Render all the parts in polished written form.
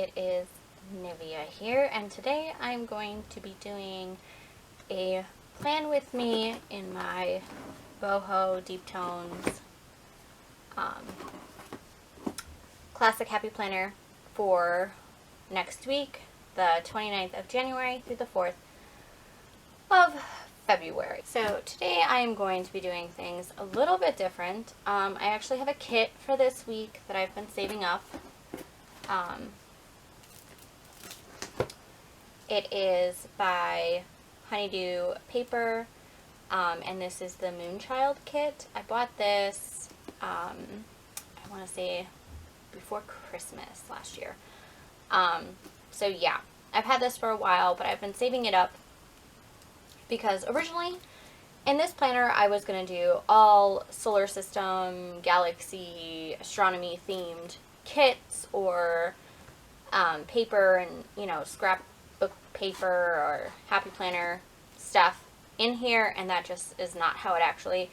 it is Nivea here, and today I'm going to be doing a plan with me in my Boho Deep Tones Classic Happy Planner for next week, the 29th of January through the 4th of February. So today I am going to be doing things a little bit different. I actually have a kit for this week that I've been saving up. It is by Honeydew Paper, and this is the Moonchild kit. I bought this, I want to say before Christmas last year. So yeah, I've had this for a while, but I've been saving it up because originally in this planner I was going to do all solar system, galaxy, astronomy themed kits or paper and, you know, scrapbook paper or happy planner stuff in here, and that just is not how it actually,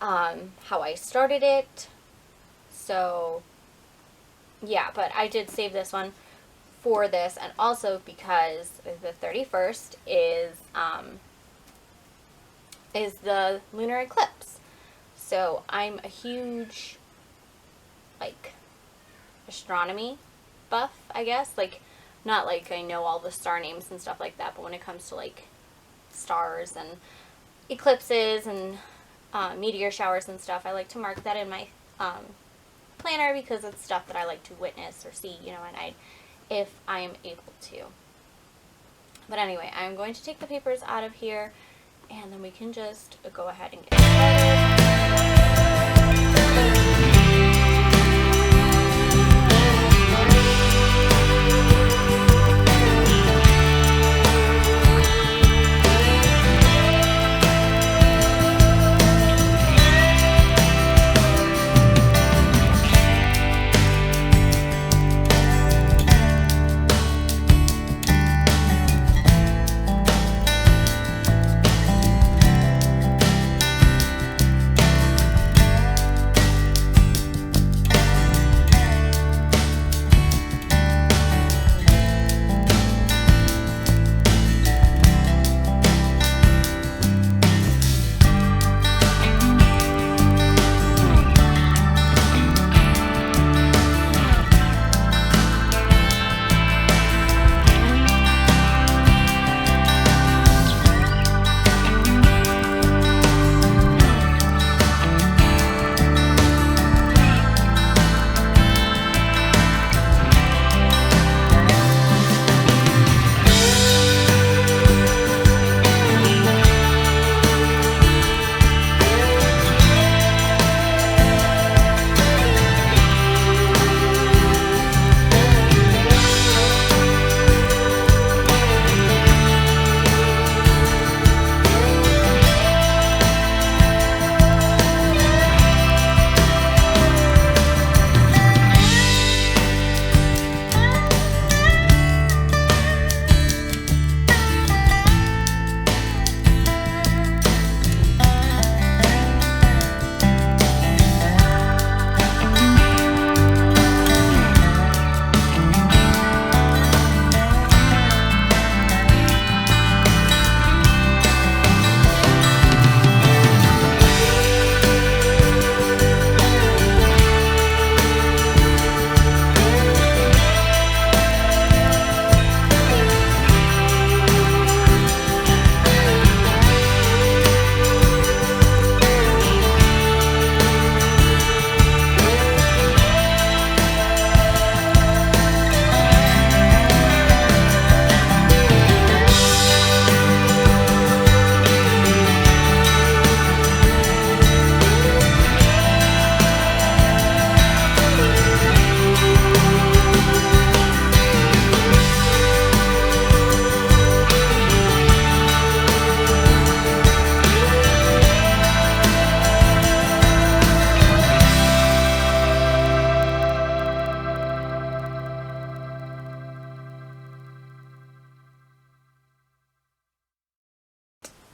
how I started it. So yeah, but I did save this one for this, and also because the 31st is the lunar eclipse. So I'm a huge, like, astronomy buff, I guess. Like, not like I know all the star names and stuff like that, but when it comes to, like, stars and eclipses and meteor showers and stuff, I like to mark that in my planner because it's stuff that I like to witness or see, you know, and if I am able to. But anyway, I'm going to take the papers out of here, and then we can just go ahead and get started.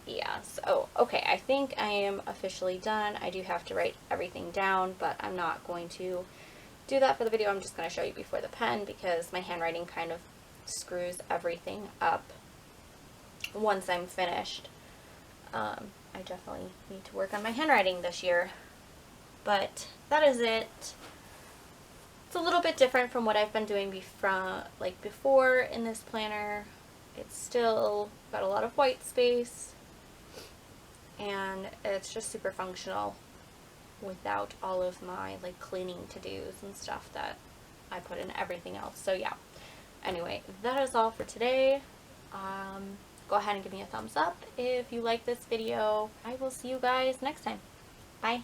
Yeah, so, okay, I think I am officially done. I do have to write everything down, but I'm not going to do that for the video. I'm just going to show you before the pen because my handwriting kind of screws everything up once I'm finished. I definitely need to work on my handwriting this year. But that is it. It's a little bit different from what I've been doing before in this planner. It's still got a lot of white space, and it's just super functional without all of my like cleaning to-dos and stuff that I put in everything else. So yeah, anyway, that is all for today. Go ahead and give me a thumbs up if you like this video. I will see you guys next time. Bye.